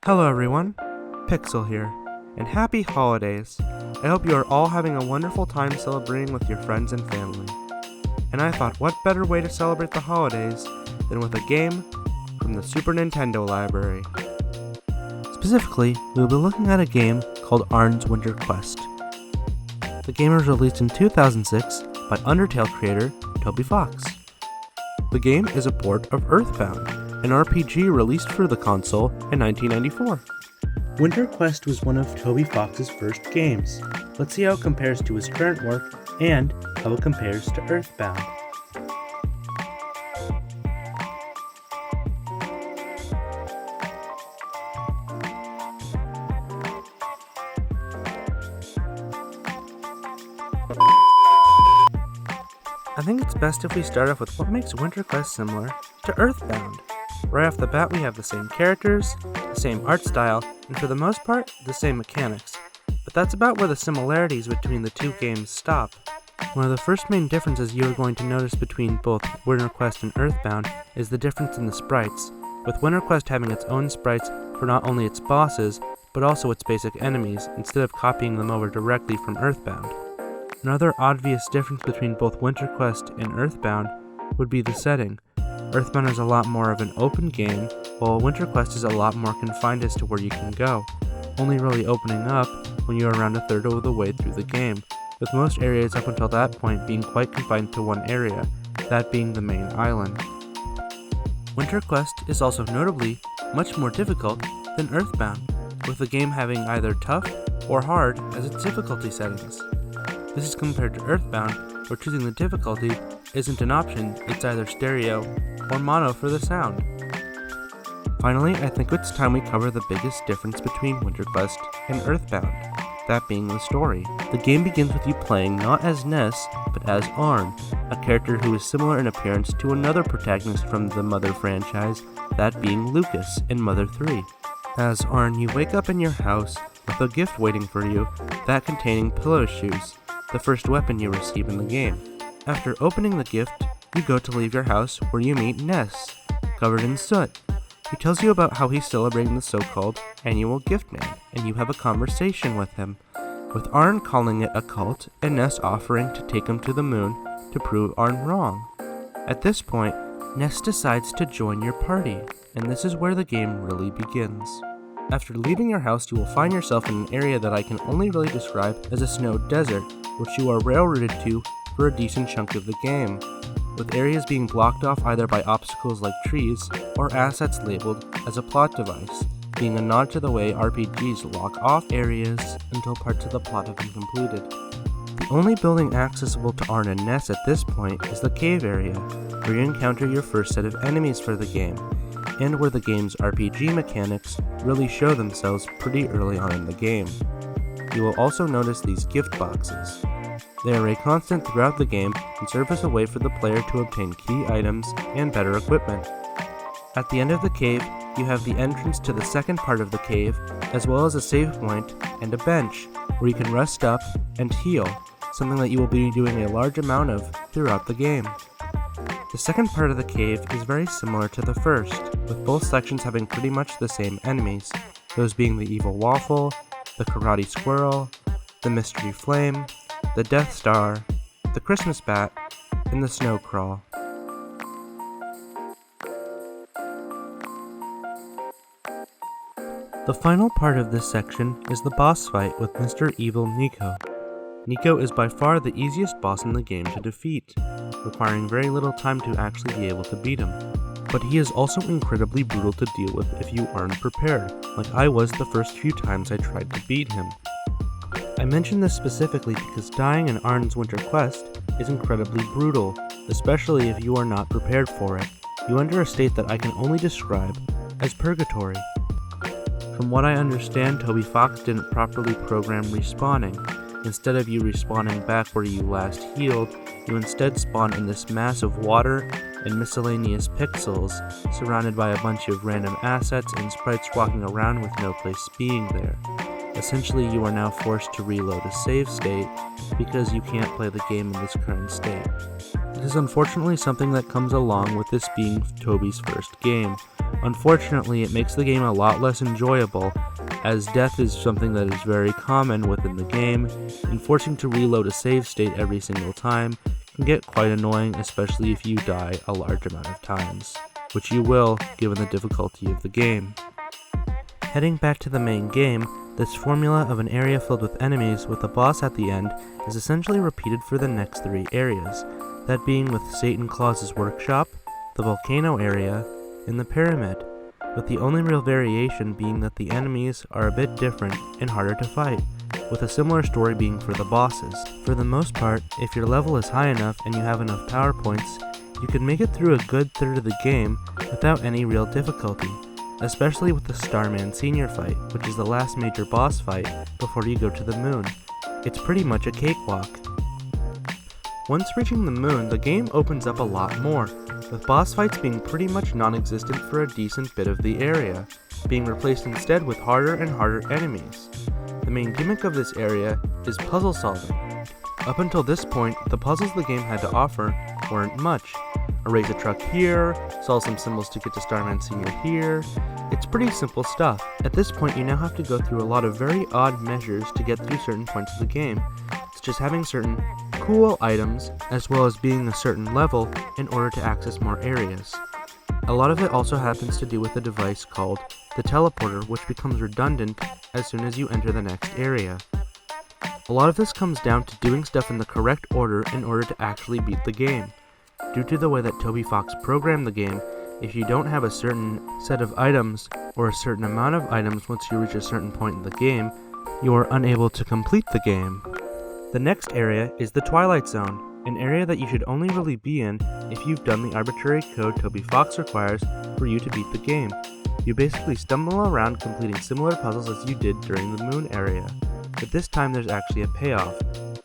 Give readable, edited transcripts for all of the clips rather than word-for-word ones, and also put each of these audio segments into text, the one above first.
Hello everyone, Pixel here, and happy holidays. I hope you are all having a wonderful time celebrating with your friends and family. And I thought what better way to celebrate the holidays than with a game from the Super Nintendo library. Specifically, we will be looking at a game called Arn's Winter Quest. The game was released in 2006 by Undertale creator Toby Fox. The game is a port of EarthBound, an RPG released for the console in 1994. Winter Quest was one of Toby Fox's first games. Let's see how it compares to his current work and how it compares to EarthBound. I think it's best if we start off with what makes Winter Quest similar to EarthBound. Right off the bat, we have the same characters, the same art style, and for the most part, the same mechanics. But that's about where the similarities between the two games stop. One of the first main differences you are going to notice between both Winter Quest and EarthBound is the difference in the sprites, with Winter Quest having its own sprites for not only its bosses, but also its basic enemies, instead of copying them over directly from EarthBound. Another obvious difference between both Winter Quest and EarthBound would be the setting. EarthBound is a lot more of an open game, while Winter Quest is a lot more confined as to where you can go, only really opening up when you are around a third of the way through the game, with most areas up until that point being quite confined to one area, that being the main island. Winter Quest is also notably much more difficult than EarthBound, with the game having either tough or hard as its difficulty settings. This is compared to EarthBound, where choosing the difficulty isn't an option, it's either stereo or mono for the sound. Finally, I think it's time we cover the biggest difference between Winter Quest and EarthBound, that being the story. The game begins with you playing not as Ness, but as Arn, a character who is similar in appearance to another protagonist from the Mother franchise, that being Lucas in Mother 3. As Arn, you wake up in your house with a gift waiting for you, that containing pillow shoes, the first weapon you receive in the game. After opening the gift, you go to leave your house where you meet Ness, covered in soot. He tells you about how he's celebrating the so-called annual gift man, and you have a conversation with him, with Arn calling it a cult and Ness offering to take him to the moon to prove Arn wrong. At this point, Ness decides to join your party, and this is where the game really begins. After leaving your house, you will find yourself in an area that I can only really describe as a snow desert, which you are railroaded to for a decent chunk of the game, with areas being blocked off either by obstacles like trees or assets labeled as a plot device, being a nod to the way RPGs lock off areas until parts of the plot have been completed. The only building accessible to Arn and Ness at this point is the cave area, where you encounter your first set of enemies for the game, and where the game's RPG mechanics really show themselves pretty early on in the game. You will also notice these gift boxes. They are a constant throughout the game and serve as a way for the player to obtain key items and better equipment. At the end of the cave, you have the entrance to the second part of the cave, as well as a save point and a bench where you can rest up and heal, something that you will be doing a large amount of throughout the game. The second part of the cave is very similar to the first, with both sections having pretty much the same enemies, those being the evil waffle, the karate squirrel, the mystery flame, the Death Star, the Christmas bat, and the snow crawl. The final part of this section is the boss fight with Mr. Evil Nico. Nico is by far the easiest boss in the game to defeat, requiring very little time to actually be able to beat him. But he is also incredibly brutal to deal with if you aren't prepared, like I was the first few times I tried to beat him. I mention this specifically because dying in Arn's Winter Quest is incredibly brutal, especially if you are not prepared for it. You enter a state that I can only describe as purgatory. From what I understand, Toby Fox didn't properly program respawning. Instead of you respawning back where you last healed, you instead spawn in this mass of water and miscellaneous pixels, surrounded by a bunch of random assets and sprites walking around with no place being there. Essentially, you are now forced to reload a save state because you can't play the game in this current state. It is unfortunately something that comes along with this being Toby's first game, Unfortunately, it makes the game a lot less enjoyable, as death is something that is very common within the game, and forcing to reload a save state every single time can get quite annoying, especially if you die a large amount of times, which you will given the difficulty of the game. Heading back to the main game, this formula of an area filled with enemies with a boss at the end is essentially repeated for the next 3 areas, that being with Satan Claus's workshop, the volcano area, and the pyramid, with the only real variation being that the enemies are a bit different and harder to fight, with a similar story being for the bosses. For the most part, if your level is high enough and you have enough power points, you can make it through a good third of the game without any real difficulty, especially with the Starman Senior fight, which is the last major boss fight before you go to the moon. It's pretty much a cakewalk. Once reaching the moon, the game opens up a lot more, with boss fights being pretty much non-existent for a decent bit of the area, being replaced instead with harder and harder enemies. The main gimmick of this area is puzzle solving. Up until this point, the puzzles the game had to offer weren't much. Erase a truck here, solve some symbols to get to Starman Senior here. It's pretty simple stuff. At this point, you now have to go through a lot of very odd measures to get through certain points of the game, such as having certain cool items, as well as being a certain level in order to access more areas. A lot of it also happens to do with a device called the teleporter, which becomes redundant as soon as you enter the next area. A lot of this comes down to doing stuff in the correct order in order to actually beat the game. Due to the way that Toby Fox programmed the game, if you don't have a certain set of items or a certain amount of items once you reach a certain point in the game, you are unable to complete the game. The next area is the Twilight Zone, an area that you should only really be in if you've done the arbitrary code Toby Fox requires for you to beat the game. You basically stumble around completing similar puzzles as you did during the moon area, but this time there's actually a payoff.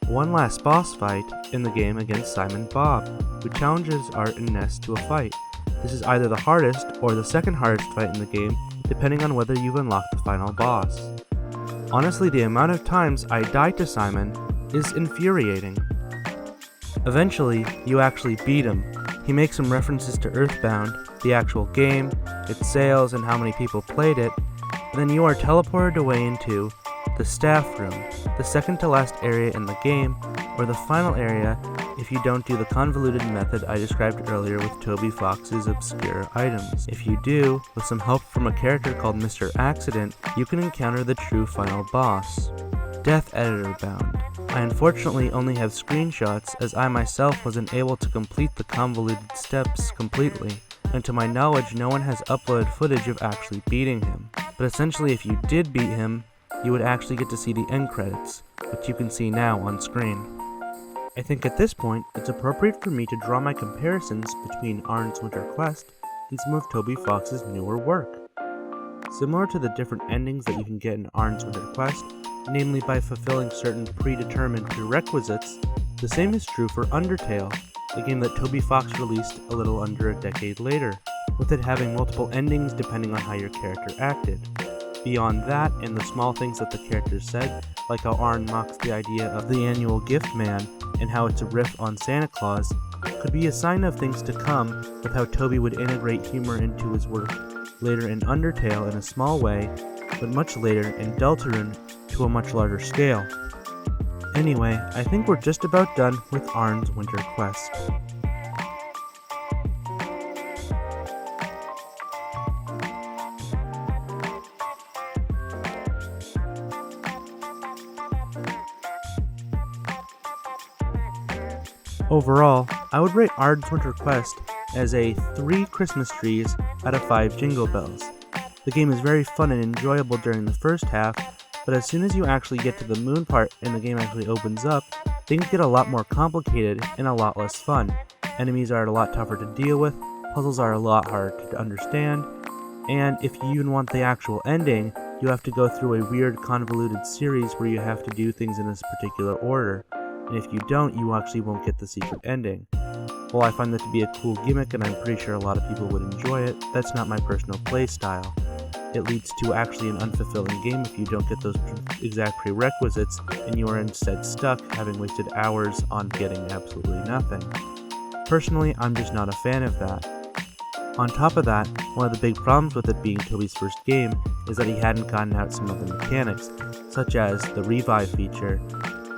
One last boss fight in the game against Simon Bob, who challenges Art and Ness to a fight. This is either the hardest or the second hardest fight in the game, depending on whether you've unlocked the final boss. Honestly, the amount of times I died to Simon is infuriating. Eventually, you actually beat him. He makes some references to EarthBound, the actual game, its sales, and how many people played it, and then you are teleported away into the staff room, the second to last area in the game, or the final area if you don't do the convoluted method I described earlier with Toby Fox's obscure items. If you do, with some help from a character called Mr. Accident, you can encounter the true final boss, Death Editor Bound. I unfortunately only have screenshots as I myself wasn't able to complete the convoluted steps completely, and to my knowledge no one has uploaded footage of actually beating him. But essentially if you did beat him, you would actually get to see the end credits, which you can see now on screen. I think at this point, it's appropriate for me to draw my comparisons between Arn's Winter Quest and some of Toby Fox's newer work. Similar to the different endings that you can get in Arn's Winter Quest, namely by fulfilling certain predetermined prerequisites, the same is true for Undertale, a game that Toby Fox released a little under a decade later, with it having multiple endings depending on how your character acted. Beyond that, and the small things that the characters said, like how Arn mocks the idea of the annual gift man, and how it's a riff on Santa Claus, could be a sign of things to come with how Toby would integrate humor into his work later in Undertale in a small way, but much later in Deltarune to a much larger scale. Anyway, I think we're just about done with Arn's Winter Quest. Overall, I would rate Arn's Winter Quest as a 3 Christmas trees out of 5 Jingle Bells. The game is very fun and enjoyable during the first half, but as soon as you actually get to the moon part and the game actually opens up, things get a lot more complicated and a lot less fun. Enemies are a lot tougher to deal with, puzzles are a lot harder to understand, and if you even want the actual ending, you have to go through a weird convoluted series where you have to do things in this particular order. And if you don't, you actually won't get the secret ending. While I find that to be a cool gimmick and I'm pretty sure a lot of people would enjoy it, that's not my personal play style. It leads to actually an unfulfilling game if you don't get those exact prerequisites and you are instead stuck having wasted hours on getting absolutely nothing. Personally, I'm just not a fan of that. On top of that, one of the big problems with it being Toby's first game is that he hadn't gotten out some of the mechanics, such as the revive feature,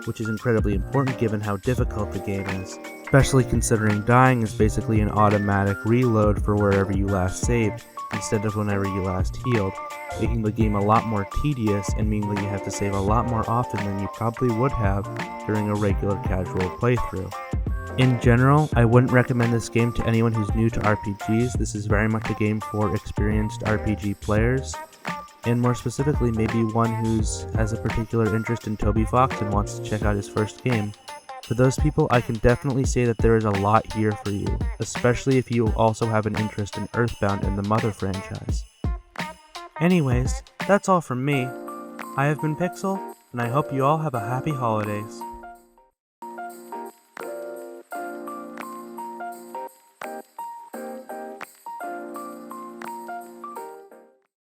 which is incredibly important given how difficult the game is, especially considering dying is basically an automatic reload for wherever you last saved, instead of whenever you last healed, making the game a lot more tedious and meaning that you have to save a lot more often than you probably would have during a regular casual playthrough. In general, I wouldn't recommend this game to anyone who's new to RPGs. This is very much a game for experienced RPG players, and more specifically maybe one who has a particular interest in Toby Fox and wants to check out his first game. For those people, I can definitely say that there is a lot here for you, especially if you also have an interest in EarthBound and the Mother franchise. Anyways, that's all from me. I have been Pixel, and I hope you all have a happy holidays.